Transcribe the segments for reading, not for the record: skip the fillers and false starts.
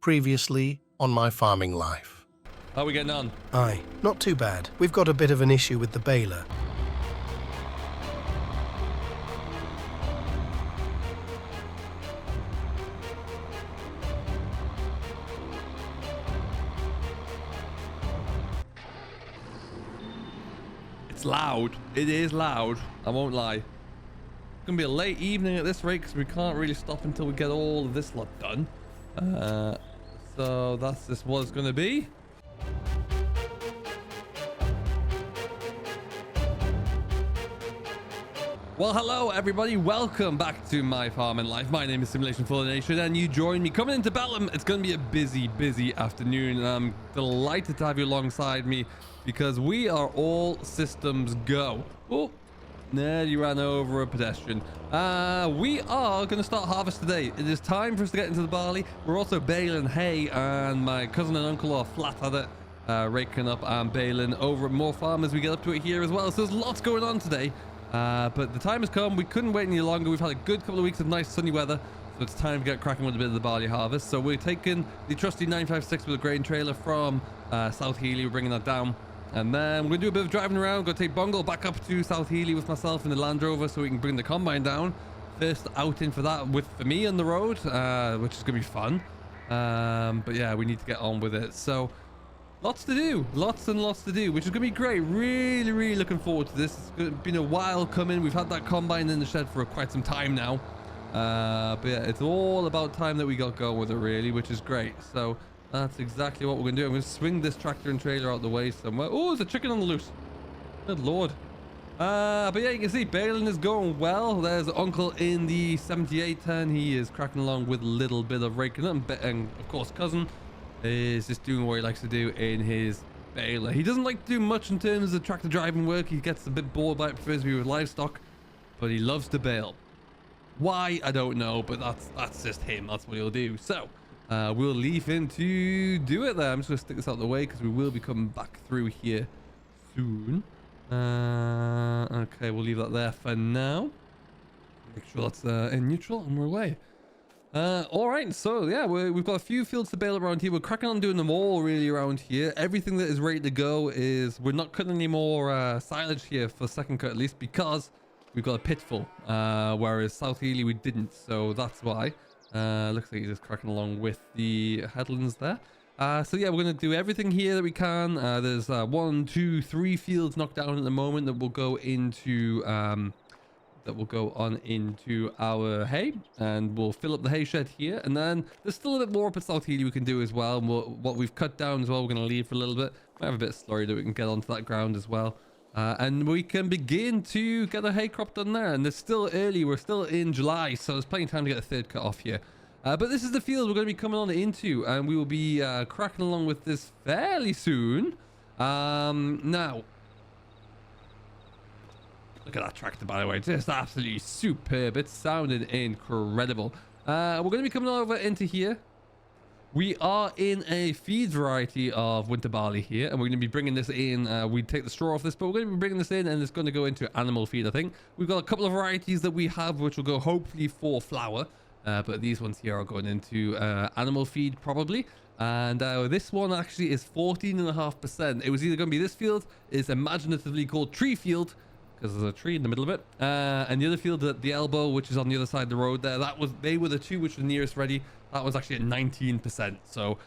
Previously on my farming life. How are we getting on? Aye, not too bad. We've got a bit of an issue with the baler. It's loud. It is loud. I won't lie. It's gonna be a late evening at this rate because we can't really stop until we get all of this lot done. So that's just what it's gonna be. Well, hello everybody, welcome back to my farming life. My name is Simulation for the Nation and you join me coming into Belém. It's going to be a busy afternoon and I'm delighted to have you alongside me because we are all systems go. Oh, nearly ran over a pedestrian. We are going to start harvest today. It is time for us to get into the barley. We're also baling hay and my cousin and uncle are flat at it, raking up and baling over at more farm as we get up to it here as well. So there's lots going on today. But the time has come. We couldn't wait any longer. We've had a good couple of weeks of nice sunny weather, so it's time to get cracking with a bit of the barley harvest. So we're taking the trusty 956 with a grain trailer from South Healy. We're bringing that down, and then we're gonna do a bit of driving around. Gonna take Bungle back up to South Healy with myself in the Land Rover so we can bring the combine down. First outing for that for me on the road, which is gonna be fun. But yeah, we need to get on with it. So lots to do, lots and lots to do, which is gonna be great. Really looking forward to this. It's been a while coming. We've had that combine in the shed for quite some time now, but yeah, it's all about time that we got going with it really, which is great. So that's exactly what we're gonna do. I'm gonna swing this tractor and trailer out the way somewhere. Oh, there's a chicken on the loose. Good lord. But yeah, you can see baling is going well. There's uncle in the 7810. He is cracking along with a little bit of raking up, and of course cousin is just doing what he likes to do in his baler. He doesn't like to do much in terms of tractor driving work. He gets a bit bored by it, prefers to be with livestock, but he loves to bale. Why, I don't know, but that's just him. That's what he'll do. So we'll leave him to do it there. I'm just gonna stick this out of the way because we will be coming back through here soon. Okay, we'll leave that there for now. Make sure that's in neutral and we're away. All right, so yeah, we've got a few fields to bale around here. We're cracking on doing them all really around here. Everything that is ready to go is, we're not cutting any more silage here for second cut at least because we've got a pit full, whereas South Healy we didn't, so that's why. Looks like he's just cracking along with the headlands there. So yeah, we're going to do everything here that we can. There's 1, 2, 3 fields knocked down at the moment that will go into on into our hay, and we'll fill up the hay shed here. And then there's still a bit more up at South Healy we can do as well. And what we've cut down as well, we're going to leave for a little bit. Might have a bit of slurry that we can get onto that ground as well. And we can begin to get the hay crop done there. And it's still early. We're still in July, so there's plenty of time to get a third cut off here. But this is the field we're going to be coming on into, and we will be cracking along with this fairly soon. Now, look at that tractor, by the way. Just absolutely superb. It's sounding incredible. We're going to be coming over into here. We are in a feed variety of winter barley here, and we're going to be bringing this in. We take the straw off this, but we're going to be bringing this in, and it's going to go into animal feed, I think. We've got a couple of varieties that we have, which will go hopefully for flour. But these ones here are going into animal feed probably. And this one actually is 14.5%. It was either going to be this field. It's imaginatively called tree field, because there's a tree in the middle of it, and the other field at the elbow, which is on the other side of the road there, they were the two which were nearest ready. That was actually at 19%. So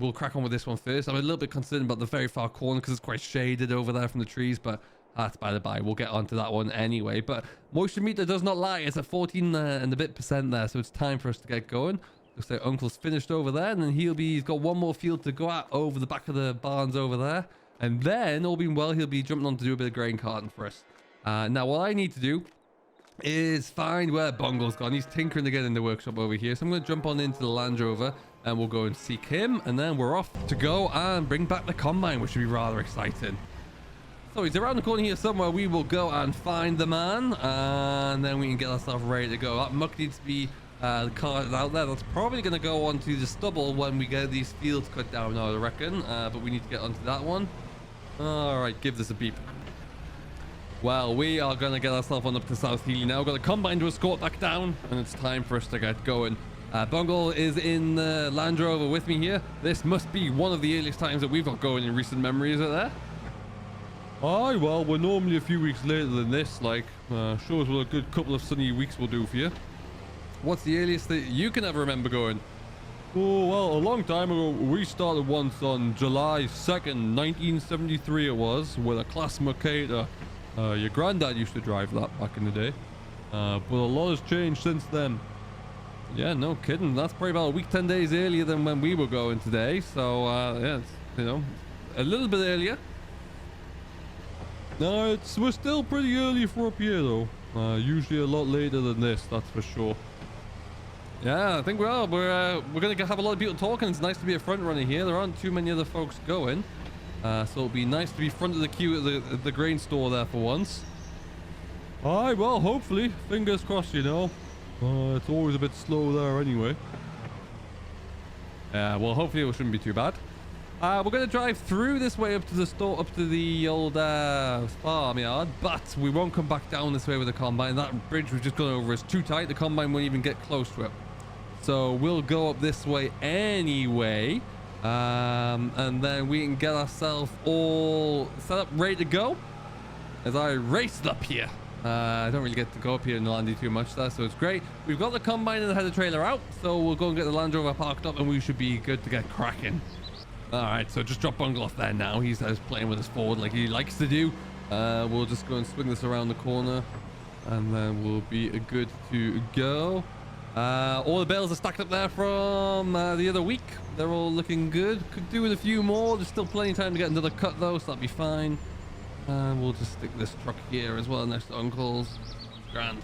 we'll crack on with this one first. I'm a little bit concerned about the very far corner because it's quite shaded over there from the trees, but that's by the by. We'll get onto that one anyway. But moisture meter does not lie. It's at 14 and a bit percent there, so it's time for us to get going. Looks like uncle's finished over there, and then he's got one more field to go at over the back of the barns over there. And then, all being well, he'll be jumping on to do a bit of grain carting for us. Now, what I need to do is find where Bungle's gone. He's tinkering again in the workshop over here. So I'm going to jump on into the Land Rover, and we'll go and seek him. And then we're off to go and bring back the combine, which should be rather exciting. So he's around the corner here somewhere. We will go and find the man, and then we can get ourselves ready to go. That muck needs to be carted out there. That's probably going to go onto the stubble when we get these fields cut down, I reckon. But we need to get onto that one. All right, give this a beep. Well, we are going to get ourselves on up to South Healy now. We've got a combine to escort back down, and it's time for us to get going. Bungle is in the Land Rover with me here. This must be one of the earliest times that we've got going in recent memory, is it there? Aye, well, we're normally a few weeks later than this, like, shows what a good couple of sunny weeks will do for you. What's the earliest that you can ever remember going? Oh, well, a long time ago, we started once on July 2nd, 1973 it was, with a Class Mercator. Your granddad used to drive that back in the day. But a lot has changed since then. Yeah, no kidding. That's probably about a week, 10 days earlier than when we were going today. So, yeah, it's, you know, a little bit earlier. No, we're still pretty early for up here, though. Usually a lot later than this, that's for sure. Yeah, I think we are. We're going to have a lot of people talking. It's nice to be a front runner here. There aren't too many other folks going. So it'll be nice to be front of the queue at the grain store there for once. Aye, well, hopefully. Fingers crossed, you know. It's always a bit slow there anyway. Yeah, well, hopefully it shouldn't be too bad. We're going to drive through this way up to the store, up to the old farmyard, but we won't come back down this way with the combine. That bridge we've just gone over is too tight. The combine won't even get close to it. So we'll go up this way anyway, and then we can get ourselves all set up, ready to go. As I raced up here. I don't really get to go up here in Landy too much there, so it's great. We've got the combine and the header trailer out, so we'll go and get the Land Rover parked up and we should be good to get cracking. Alright, so just drop Bungle off there now. He's playing with his Ford like he likes to do. We'll just go and swing this around the corner and then we'll be good to go. All the bales are stacked up there from the other week. They're all looking good. Could do with a few more. There's still plenty of time to get another cut though, so that'll be fine. We'll just stick this truck here as well next to Uncle's. Grand.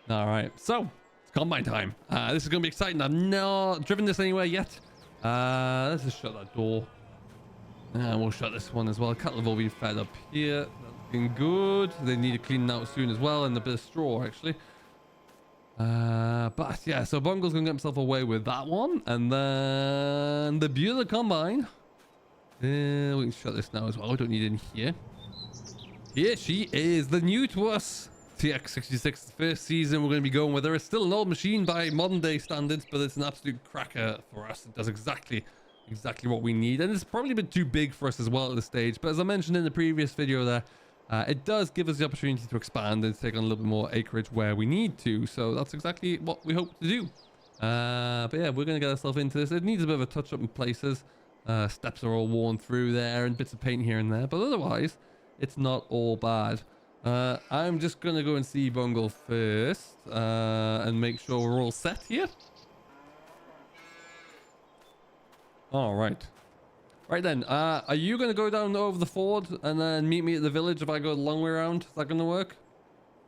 Alright, so it's combine time. This is going to be exciting. I've not driven this anywhere yet. Let's just shut that door. And we'll shut this one as well. Cattle have all been fed up here. That's looking good. They need to clean out soon as well, and a bit of straw actually. But yeah, so Bungle's going to get himself away with that one. And then the beauty of the combine. We can shut this now as well. We don't need it in here. Here she is, the new to us TX66. The first season we're going to be going with her. It's still an old machine by modern day standards, but it's an absolute cracker for us. It does exactly what we need, and it's probably a bit too big for us as well at this stage. But as I mentioned in the previous video there, it does give us the opportunity to expand and take on a little bit more acreage where we need to. So that's exactly what we hope to do. But yeah, we're going to get ourselves into this. It needs a bit of a touch up in places. Steps are all worn through there and bits of paint here and there, but otherwise it's not all bad. I'm just gonna go and see Bungle first and make sure we're all set here. All right then, are you gonna go down over the ford and then meet me at the village if I go the long way around? Is that gonna work?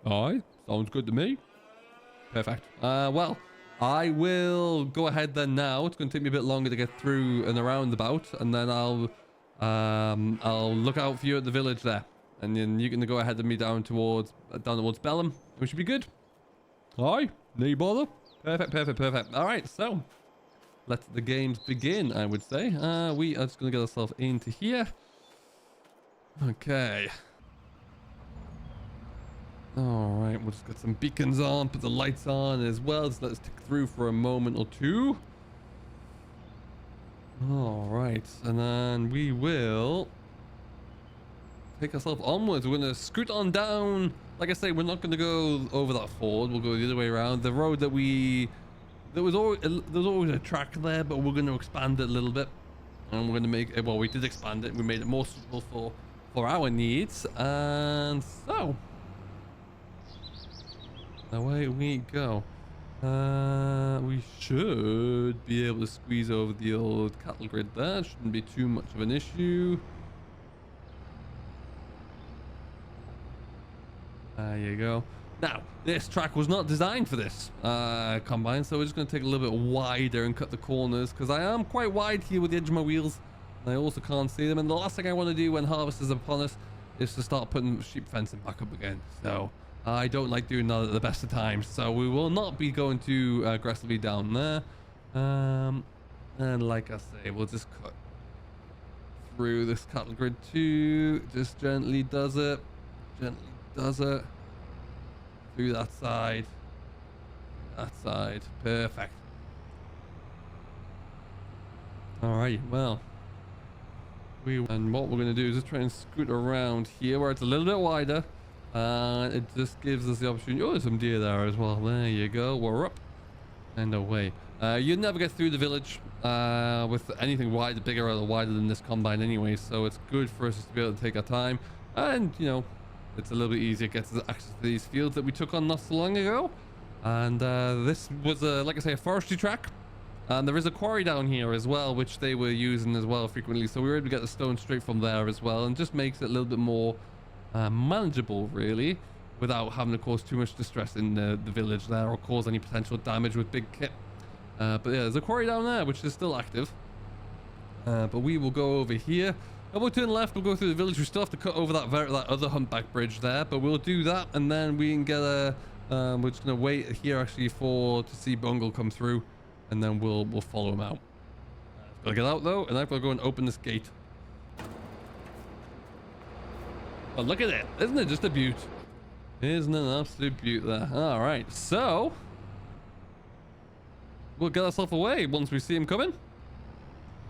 Aye, sounds good to me. Perfect. Well, I will go ahead then now. It's going to take me a bit longer to get through and around the bout, and then I'll look out for you at the village there, and then you can go ahead of me down towards Bellum. We should be good. Aye, no bother. Perfect. All right, so let the games begin. I would say we are just going to get ourselves into here. Okay. Alright, we'll just get some beacons on, put the lights on as well. Just let us tick through for a moment or two. Alright, and then we will take ourselves onwards. We're going to scoot on down. Like I say, we're not going to go over that ford. We'll go the other way around. The road that there was always a track there, but we're going to expand it a little bit. And we're going to make it, well, we did expand it. We made it more suitable for our needs. And so away we go. We should be able to squeeze over the old cattle grid there. Shouldn't be too much of an issue. There you go. Now, this track was not designed for this combine, so we're just going to take a little bit wider and cut the corners, because I am quite wide here with the edge of my wheels. And I also can't see them. And the last thing I want to do when harvest is upon us is to start putting sheep fencing back up again. So I don't like doing that at the best of times, so we will not be going too aggressively down there. And like I say, we'll just cut through this cattle grid too. Just gently does it. Through that side. that side. Perfect. Alright, well. And what we're going to do is just try and scoot around here where it's a little bit wider. And it just gives us the opportunity. Oh, there's some deer there as well. There you go. We're up and away. You'd never get through the village with anything wider, bigger or wider than this combine anyway. So it's good for us to be able to take our time. And, you know, it's a little bit easier. It gets us access to these fields that we took on not so long ago. And this was, like I say, a forestry track. And there is a quarry down here as well, which they were using as well frequently. So we were able to get the stone straight from there as well. And just makes it a little bit more manageable, really, without having to cause too much distress in the village there or cause any potential damage with big kit. But yeah, there's a quarry down there, which is still active. But we will go over here. And we'll turn left, we'll go through the village. We still have to cut over that other humpback bridge there. But we'll do that, and then we can get a... we're just going to wait here, actually, to see Bungle come through. And then we'll follow him out. I've got to get out, though, and I've got to go and open this gate. Oh, look at it. Isn't it just a beaut? Isn't it an absolute beaut there? All right, so... we'll get ourselves away once we see him coming.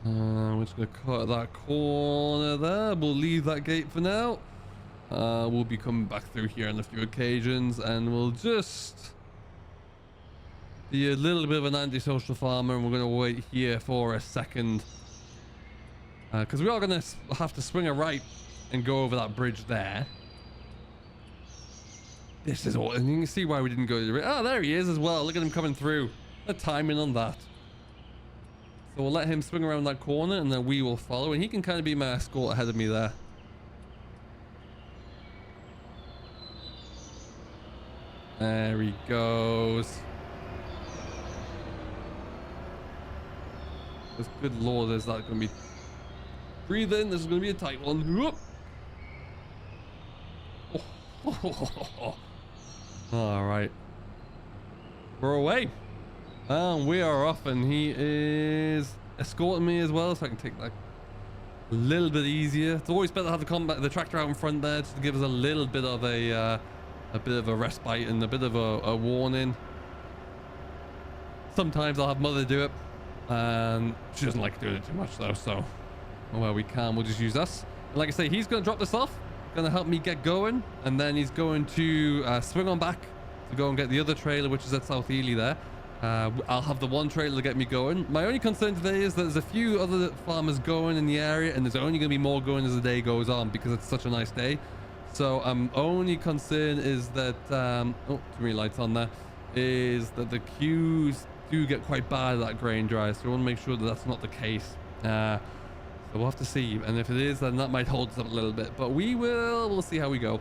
We're just going to cut that corner there. We'll leave that gate for now. We'll be coming back through here on a few occasions, and we'll just be a little bit of an antisocial farmer, and we're going to wait here for a second. Because we are going to have to swing a right and go over that bridge there. This is all, and you can see why we didn't go to the... oh, there he is as well. Look at him coming through. The timing on that. So we'll let him swing around that corner, and then we will follow, and he can kind of be my escort ahead of me there. There he goes. This, good lord, is that going to be... breathe in. This is going to be a tight one. Whoop. All right. We're away. And we are off, and he is escorting me as well, so I can take that a little bit easier. It's always better to have the tractor out in front there, just to give us a little bit of a respite and a bit of a warning. Sometimes I'll have mother do it, and she doesn't like doing it too much though, so where we can, we'll just use us. And like I say, he's going to drop this off, going to help me get going, and then he's going to swing on back to go and get the other trailer, which is at South Ely there. I'll have the one trailer to get me going. My only concern today is that there's a few other farmers going in the area, and there's only going to be more going as the day goes on because it's such a nice day. So only concern is that oh, too many lights on there, is that the queues do get quite bad at that grain dry, so we want to make sure that that's not the case. So we'll have to see, and if it is, then that might hold us up a little bit, but we'll see how we go.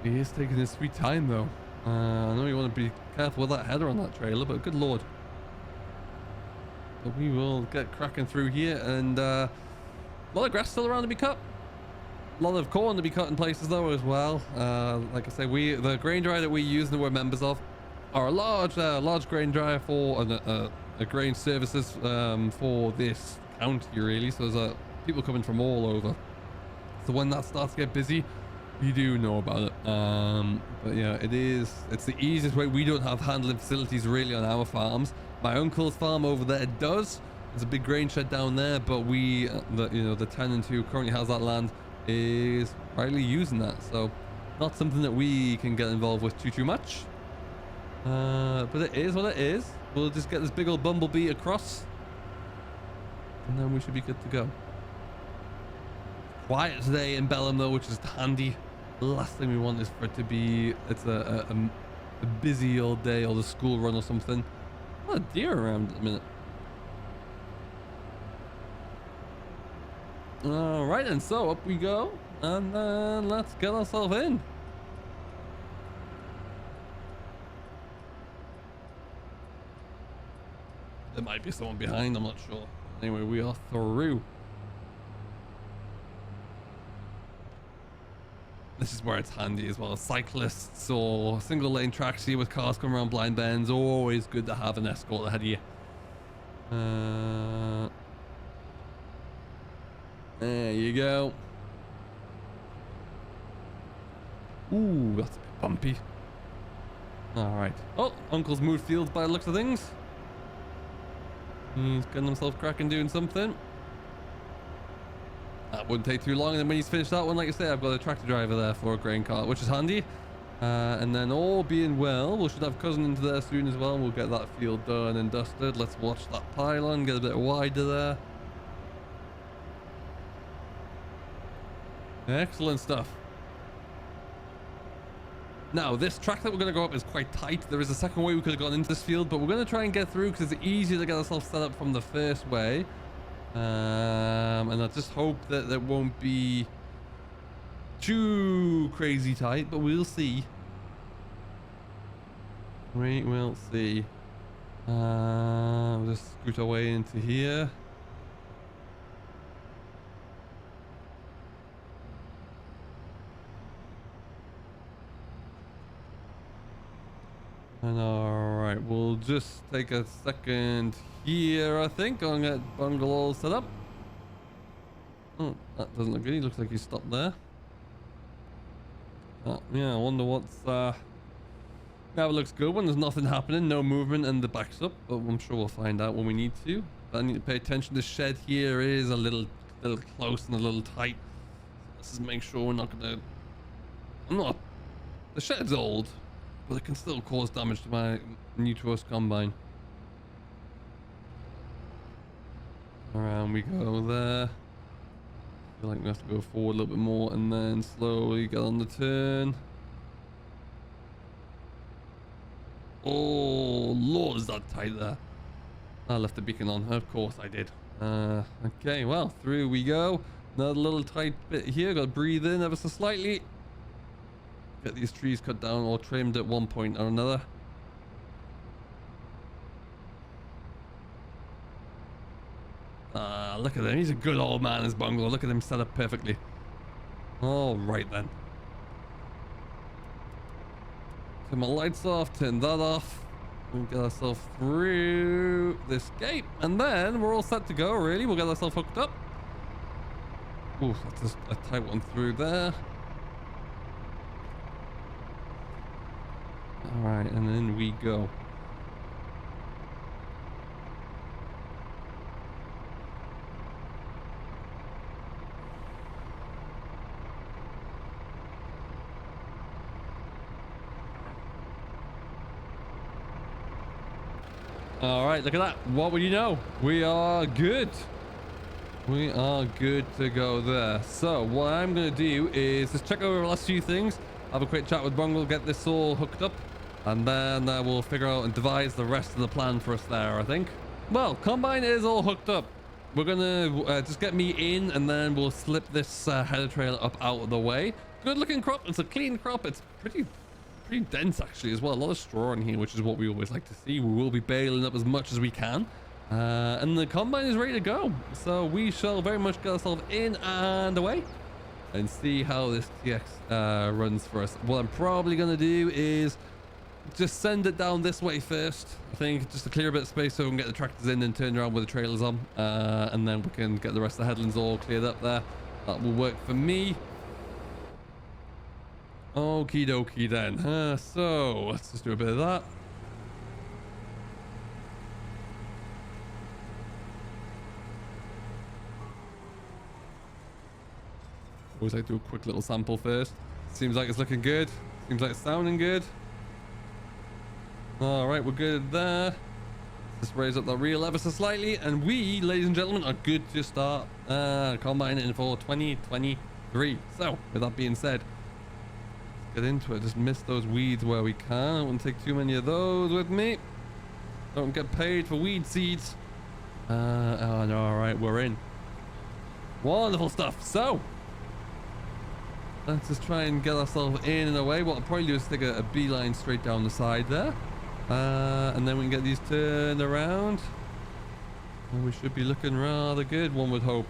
He is taking his sweet time though. I know you want to be careful with that header on that trailer, but good lord. But we will get cracking through here, and a lot of grass still around to be cut. A lot of corn to be cut in places though as well. Like I say, the grain dryer that we use and that we're members of are a large grain dryer for a grain services for this county really. So there's people coming from all over. So when that starts to get busy, you do know about it. But yeah, it's the easiest way. We don't have handling facilities really on our farms. My uncle's farm over there does. There's a big grain shed down there, but we, the tenant who currently has that land is rightly using that. So not something that we can get involved with too much. But it is what it is. We'll just get this big old bumblebee across, and then we should be good to go. Quiet today in Bellum though, which is handy. The last thing we want is for it to be a busy old day or the school run or something. A lot of deer around at the minute. All right, and so up we go, and then let's get ourselves in. There might be someone behind, I'm not sure. Anyway, we are through. This is where it's handy as well. Cyclists or single lane tracks here with cars coming around blind bends. Always good to have an escort ahead of you. There you go. Ooh, that's a bit bumpy. All right. Oh, Uncle's moved fields by the looks of things. He's getting himself cracking doing something. That wouldn't take too long. And then when he's finished that one, like I say, I've got a tractor driver there for a grain cart, which is handy. And then all being well, we should have cousin into there soon as well. We'll get that field done and dusted. Let's watch that pylon get a bit wider there. Excellent stuff. Now, this track that we're going to go up is quite tight. There is a second way we could have gone into this field, but we're going to try and get through because it's easier to get ourselves set up from the first way. And I just hope that it won't be too crazy tight, but we'll see. We will see. We'll just scoot our way into here. And alright, we'll just take a second here, I think. I'll get Bungle all set up. Oh, that doesn't look good. He looks like he's stopped there. Oh, yeah, I wonder what's... Yeah, it looks good when there's nothing happening, no movement, and the back's up. But I'm sure we'll find out when we need to. But I need to pay attention. The shed here is a little close and a little tight. Let's just make sure we're not gonna... The shed's old, but it can still cause damage to my new to us combine. Around we go there. I feel like we have to go forward a little bit more and then slowly get on the turn. Oh Lord, is that tight there? I left the beacon on, of course I did. Okay, well, through we go. Another little tight bit here, gotta breathe in ever so slightly. Get these trees cut down or trimmed at one point or another. Look at him. He's a good old man, his bungalow. Look at him set up perfectly. All right then. Turn my lights off, turn that off. We'll get ourselves through this gate. And then we're all set to go, really. We'll get ourselves hooked up. Ooh, that's just a tight one through there. Alright, and then we go. Alright, look at that. What would you know? We are good. We are good to go there. So, what I'm going to do is just check over the last few things. Have a quick chat with Bungle, get this all hooked up. And then we'll figure out and devise the rest of the plan for us there, I think. Well, combine is all hooked up. We're going to just get me in and then we'll slip this header trailer up out of the way. Good looking crop. It's a clean crop. It's pretty dense actually as well. A lot of straw in here, which is what we always like to see. We will be baling up as much as we can. And the combine is ready to go. So we shall very much get ourselves in and away and see how this TX runs for us. What I'm probably going to do is just send it down this way first. I think just to clear a bit of space so we can get the tractors in and turn around with the trailers on. And then we can get the rest of the headlands all cleared up there. That will work for me. Okie dokie then. So let's just do a bit of that. Always like to do a quick little sample first. Seems like it's looking good. Seems like it's sounding good. All right, we're good there. Let's raise up that reel ever so slightly, and we, ladies and gentlemen, are good to start combining for 2023. So, with that being said, let's get into it. Just miss those weeds where we can. I don't want to take too many of those with me. Don't get paid for weed seeds. Oh no, all right, we're in. Wonderful stuff. So, let's just try and get ourselves in and away. What I'll probably do is take a beeline straight down the side there. And then we can get these turned around. And we should be looking rather good, one would hope.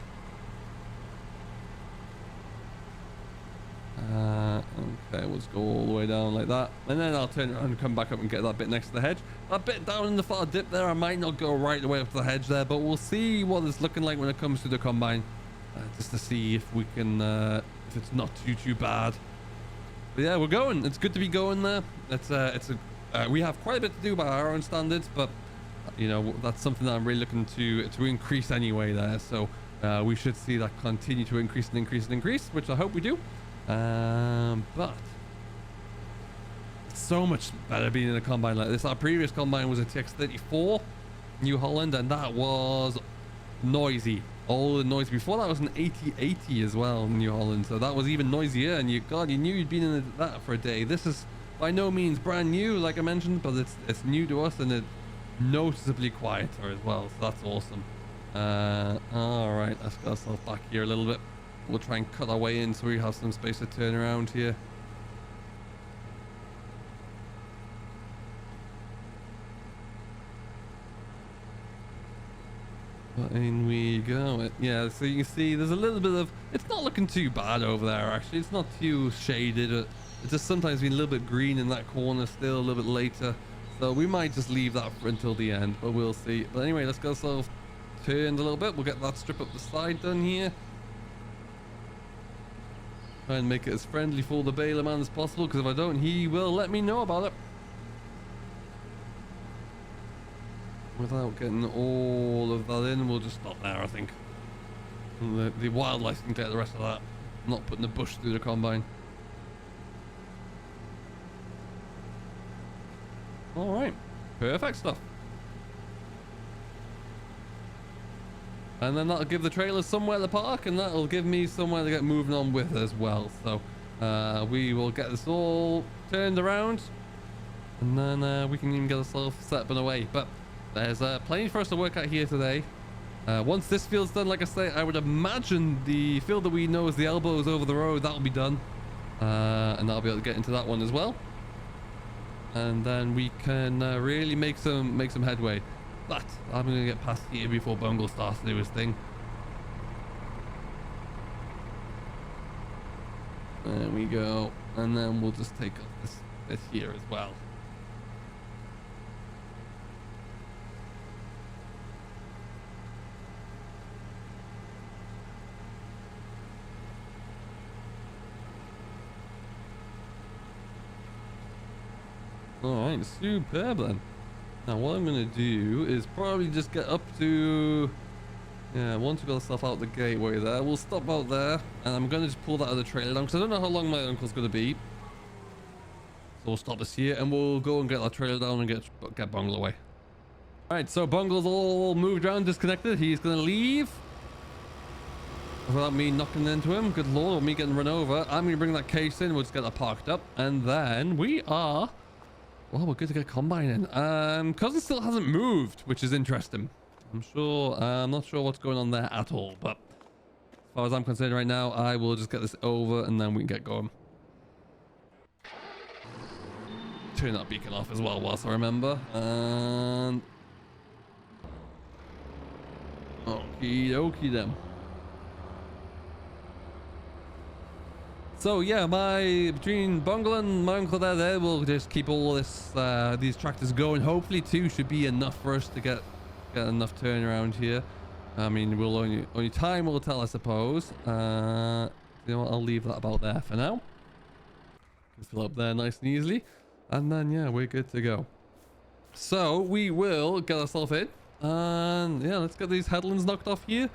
Okay, we'll just go all the way down like that. And then I'll turn around and come back up and get that bit next to the hedge. That bit down in the far dip there, I might not go right the way up to the hedge there, but we'll see what it's looking like when it comes to the combine. Just to see if we can, if it's not too bad. But yeah, we're going. It's good to be going there. It's a We have quite a bit to do by our own standards, but you know, that's something that I'm really looking to increase anyway there. So we should see that continue to increase and increase and increase, which I hope we do. But it's so much better being in a combine like this. Our previous combine was a TX34 New Holland, and that was noisy. All the noise before that was an 8080 as well, New Holland, so that was even noisier, and you knew you'd been in that for a day. This is by no means brand new, like I mentioned, but it's new to us, and it's noticeably quieter as well, so that's awesome. All right, let's get ourselves back here a little bit. We'll try and cut our way in so we have some space to turn around here. But in we go. Yeah, so you can see there's a little bit of, it's not looking too bad over there actually. It's not too shaded. It's just sometimes been a little bit green in that corner still, a little bit later. So we might just leave that for until the end, but we'll see. But anyway, let's go ourselves turned a little bit. We'll get that strip up the side done here. Try and make it as friendly for the baler man as possible, because if I don't, he will let me know about it. Without getting all of that in, we'll just stop there, I think. The wildlife can get the rest of that. I'm not putting the bush through the combine. Alright, perfect stuff. And then that'll give the trailers somewhere to park, and that'll give me somewhere to get moving on with as well. So we will get this all turned around, and then we can even get ourselves set up and away. But there's plenty for us to work out here today. Once this field's done, like I say, I would imagine the field that we know as the elbows over the road, that'll be done. And I'll be able to get into that one as well. And then we can really make some headway. But I'm going to get past here before Bungle starts to do his thing. There we go. And then we'll just take off this bit here as well. Alright, superb then. Now what I'm going to do is probably just get up to... Yeah, once we got ourselves out the gateway there, we'll stop out there. And I'm going to just pull that other trailer down, because I don't know how long my uncle's going to be. So we'll stop this here, and we'll go and get that trailer down and get Bungle away. Alright, so Bungle's all moved around, disconnected. He's going to leave. Without me knocking into him. Good lord, or me getting run over. I'm going to bring that case in, we'll just get that parked up. And then we are... Well, we're good to get combine in. Cousin still hasn't moved, which is interesting. I'm not sure what's going on there at all, but as far as I'm concerned right now, I will just get this over and then we can get going. Turn that beacon off as well whilst I remember. And okie dokie then. So yeah, between Bungle and my uncle there will just keep all this these tractors going. Hopefully 2 should be enough for us to get enough turnaround here. I mean, we'll only time will tell, I suppose. You know what, I'll leave that about there for now. Can fill up there nice and easily, and then yeah, we're good to go. So we will get ourselves in, and yeah, let's get these headlands knocked off here.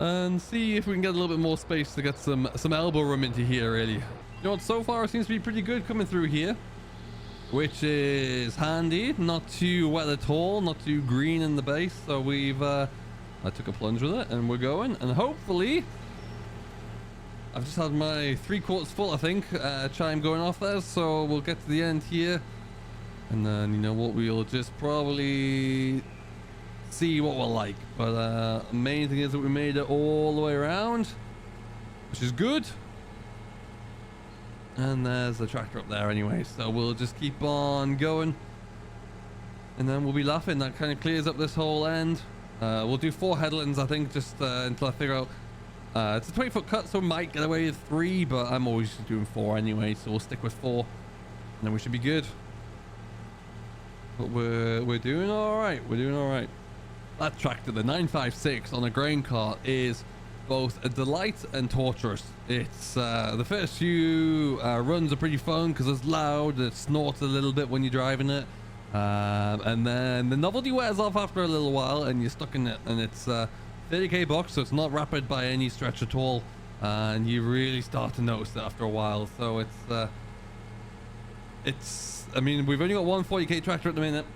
And see if we can get a little bit more space to get some elbow room into here, really. You know what, so far it seems to be pretty good coming through here, which is handy. Not too wet at all, not too green in the base. So we've I took a plunge with it and we're going, and hopefully I've just had my 3/4 full, I think, chime going off there. So we'll get to the end here, and then you know what, we'll just probably see what we're like. But the main thing is that we made it all the way around, which is good. And there's the tractor up there anyway, so we'll just keep on going, and then we'll be laughing. That kind of clears up this whole end. We'll do 4 headlands, I think, just until I figure out it's a 20-foot cut, so we might get away with 3, but I'm always just doing 4 anyway, so we'll stick with 4 and then we should be good. But we're doing all right. We're doing all right. That tractor, the 956 on a grain cart, is both a delight and torturous. It's the first few runs are pretty fun because it's loud, it snorts a little bit when you're driving it, and then the novelty wears off after a little while and you're stuck in it, and it's 30k bucks, so it's not rapid by any stretch at all, and you really start to notice it after a while. So it's I mean, we've only got one 40k tractor at the minute,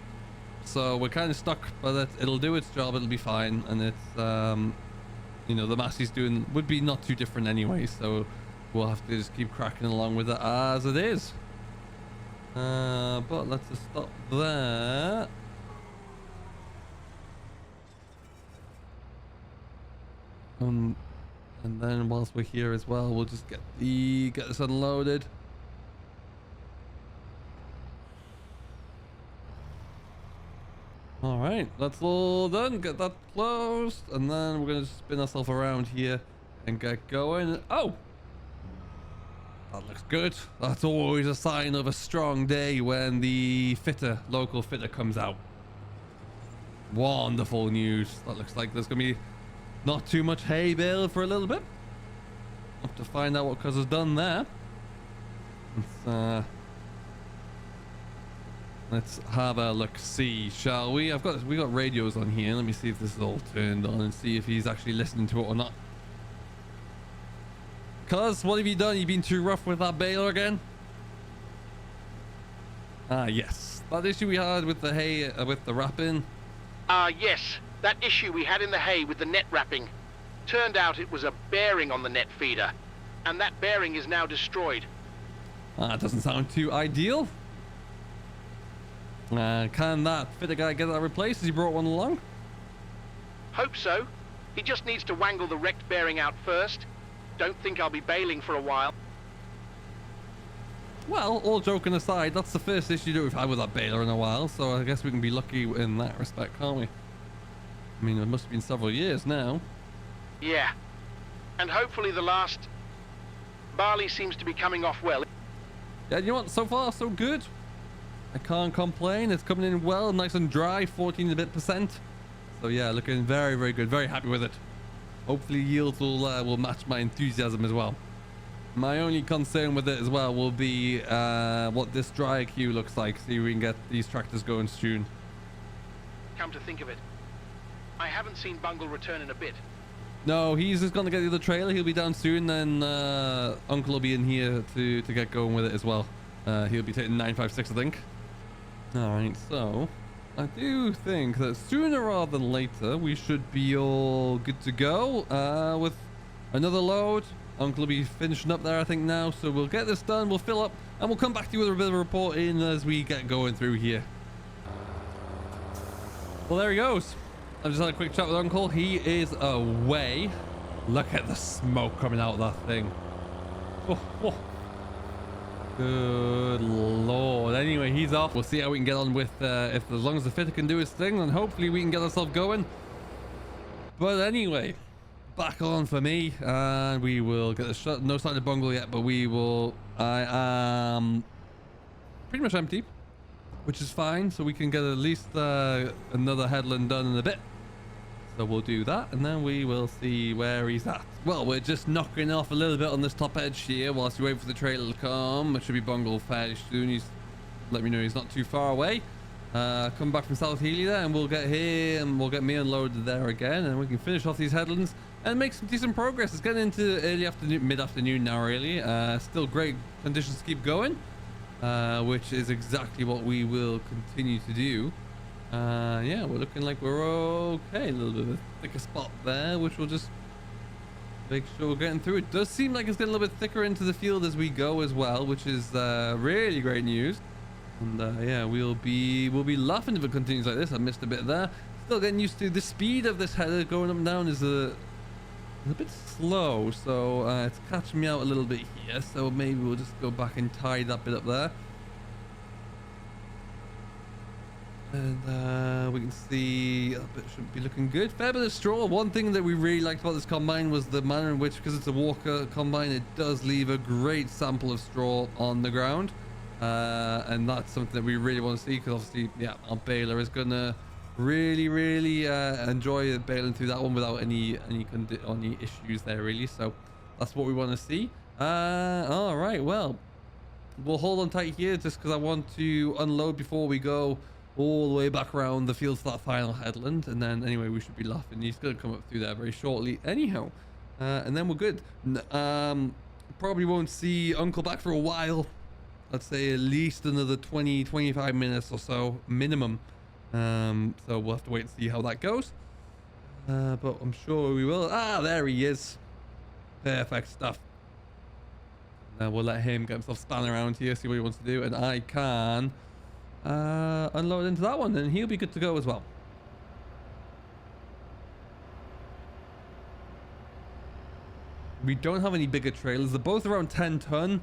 so we're kind of stuck, but it'll do its job, it'll be fine, and it's you know, the Massey's would be not too different anyway, so we'll have to just keep cracking along with it as it is. But let's just stop there. And then whilst we're here as well, we'll just get this unloaded. All right, that's all done. Get that closed, and then we're gonna spin ourselves around here and get going. Oh, that looks good. That's always a sign of a strong day when the local fitter comes out. Wonderful news. That looks like there's gonna be not too much hay bale for a little bit. Have to find out what Cuz has done there. Let's have a look, see, shall we? We got radios on here. Let me see if this is all turned on and see if he's actually listening to it or not. Cuz, what have you done? You been too rough with that baler again? Ah, yes. That issue we had with the hay, with the wrapping. Yes. That issue we had in the hay with the net wrapping. Turned out it was a bearing on the net feeder. And that bearing is now destroyed. That doesn't sound too ideal. Can that fitter guy get that replaced? Has he brought one along? Hope so. He just needs to wangle the wrecked bearing out first. Don't think I'll be bailing for a while. Well, all joking aside, that's the first issue that we've had with that baler in a while, so I guess we can be lucky in that respect, can't we? I mean, it must have been several years now. Yeah. And hopefully the last barley seems to be coming off well. Yeah, you know what? So far, so good. I can't complain. It's coming in well, nice and dry, 14 and a bit %. So yeah, looking very, very good. Very happy with it. Hopefully yields will match my enthusiasm as well. My only concern with it as well will be what this dry queue looks like. See if we can get these tractors going soon. Come to think of it, I haven't seen Bungle return in a bit. No, he's just going to get the other trailer. He'll be down soon, then Uncle will be in here to get going with it as well. He'll be taking 956, I think. Alright, so I do think that sooner rather than later we should be all good to go with another load. Uncle will be finishing up there, I think, now, so we'll get this done, we'll fill up, and we'll come back to you with a bit of a report in as we get going through here. Well, there he goes. I just had a quick chat with Uncle. He is away. Look at the smoke coming out of that thing. Oh, oh. Good lord. Anyway, he's off. We'll see how we can get on with as long as the fitter can do his thing, then hopefully we can get ourselves going. But anyway, back on for me, and we will get the shot. No sign of bungle yet, but we will. I am pretty much empty, which is fine, so we can get at least another headland done in a bit. So we'll do that, and then we will see where he's at. Well, we're just knocking off a little bit on this top edge here whilst we wait for the trailer to come. It should be bungled fairly soon. He's let me know he's not too far away. Come back from South Healy there, and we'll get him, we'll get me unloaded there again, and we can finish off these headlands and make some decent progress. It's getting into early afternoon, mid-afternoon now, really. Still great conditions to keep going, which is exactly what we will continue to do. Yeah, we're looking like we're okay. A little bit of a thicker spot there, which we'll just make sure we're getting through. It does seem like it's getting a little bit thicker into the field as we go as well, which is really great news. And yeah, we'll be laughing if it continues like this. I missed a bit there. Still getting used to the speed of this header going up and down is a bit slow, so it's catching me out a little bit here. So maybe we'll just go back and tie that bit up there. And we can see that bit should be looking good. Fair bit of straw. One thing that we really liked about this combine was the manner in which, because it's a walker combine, it does leave a great sample of straw on the ground. And that's something that we really want to see, because obviously, yeah, our baler is gonna really enjoy baling through that one without any issues there, really. So that's what we want to see. All right, well, we'll hold on tight here just because I want to unload before we go all the way back around the field to that final headland. And then anyway, we should be laughing. He's going to come up through there very shortly anyhow. And then we're good. Probably won't see Uncle back for a while. I'd say at least another 20-25 minutes or so minimum. So we'll have to wait and see how that goes. But I'm sure we will. Ah, there he is. Perfect stuff. Now we'll let him get himself spun around here, see what he wants to do, and I can unload into that one, and he'll be good to go as well. We don't have any bigger trailers. They're both around 10 ton.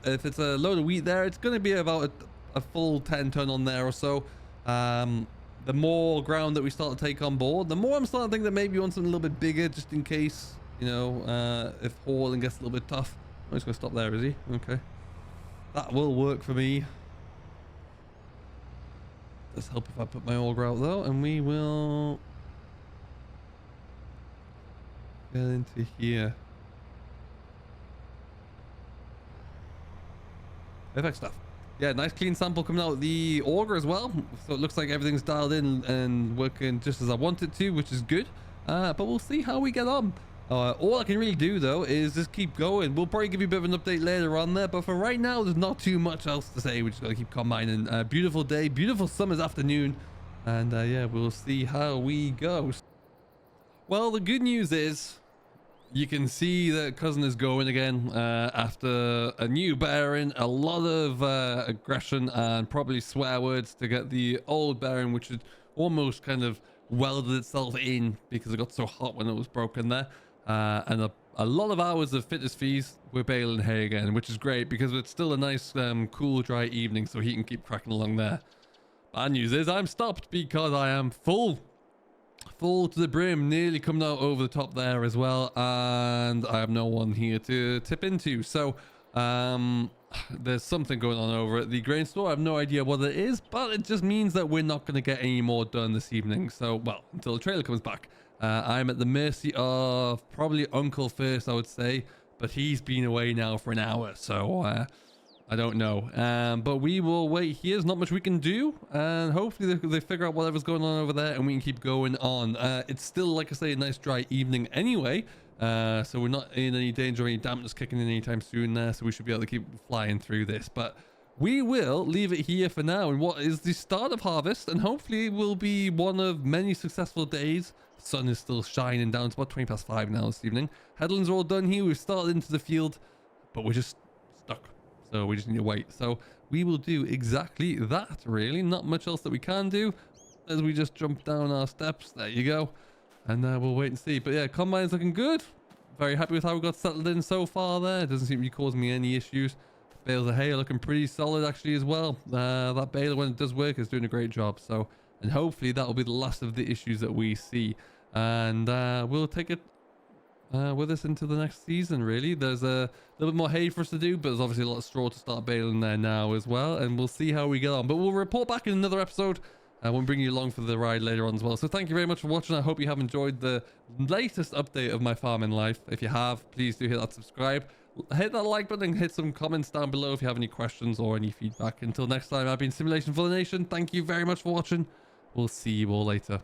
If it's a load of wheat there, it's going to be about a full 10 ton on there or so. The more ground that we start to take on board, the more I'm starting to think that maybe we want something a little bit bigger, just in case, you know, if hauling gets a little bit tough. I'm just going to stop there, is he? Okay. That will work for me. Does help if I put my auger out though, and we will get into here. Perfect stuff. Yeah, nice clean sample coming out of the auger as well. So it looks like everything's dialed in and working just as I want it to, which is good. But we'll see how we get on. All I can really do though is just keep going. We'll probably give you a bit of an update later on there, but for right now there's not too much else to say. We just gotta keep combining. Beautiful day, beautiful summer's afternoon, and yeah, we'll see how we go. Well, the good news is you can see that cousin is going again after a new bearing, a lot of aggression and probably swear words to get the old bearing, which had almost kind of welded itself in because it got so hot when it was broken there. And a lot of hours of fitness fees. We're baling hay again, which is great because it's still a nice cool dry evening, so he can keep cracking along there. Bad news is I'm stopped because I am full to the brim, nearly coming out over the top there as well, and I have no one here to tip into. So there's something going on over at the grain store. I have no idea what it is, but it just means that we're not going to get any more done this evening. So, well, until the trailer comes back. I'm at the mercy of probably Uncle first, I would say, but he's been away now for an hour, so I don't know. But we will wait here. There's not much we can do, and hopefully they figure out whatever's going on over there and we can keep going on. It's still, like I say, a nice dry evening anyway, so we're not in any danger of any dampness kicking in anytime soon there, so we should be able to keep flying through this. But we will leave it here for now in what is the start of harvest, and hopefully it will be one of many successful days. The sun is still shining down. It's about 5:20 now this evening. Headlands are all done here. We've started into the field, but we're just stuck. So we just need to wait. So we will do exactly that, really. Not much else that we can do as we just jump down our steps. There you go. And we'll wait and see. But yeah, combine's looking good. Very happy with how we got settled in so far there. It doesn't seem to be causing me any issues. Bales of hay are looking pretty solid actually as well. That baler, when it does work, is doing a great job. So, and hopefully that will be the last of the issues that we see. And we'll take it with us into the next season, really. There's a little bit more hay for us to do, but there's obviously a lot of straw to start baling there now as well. And we'll see how we get on. But we'll report back in another episode. We'll bring you along for the ride later on as well. So thank you very much for watching. I hope you have enjoyed the latest update of my farming life. If you have, please do hit that subscribe. Hit that like button and hit some comments down below if you have any questions or any feedback. Until next time, I've been Simulation for the Nation. Thank you very much for watching. We'll see you all later.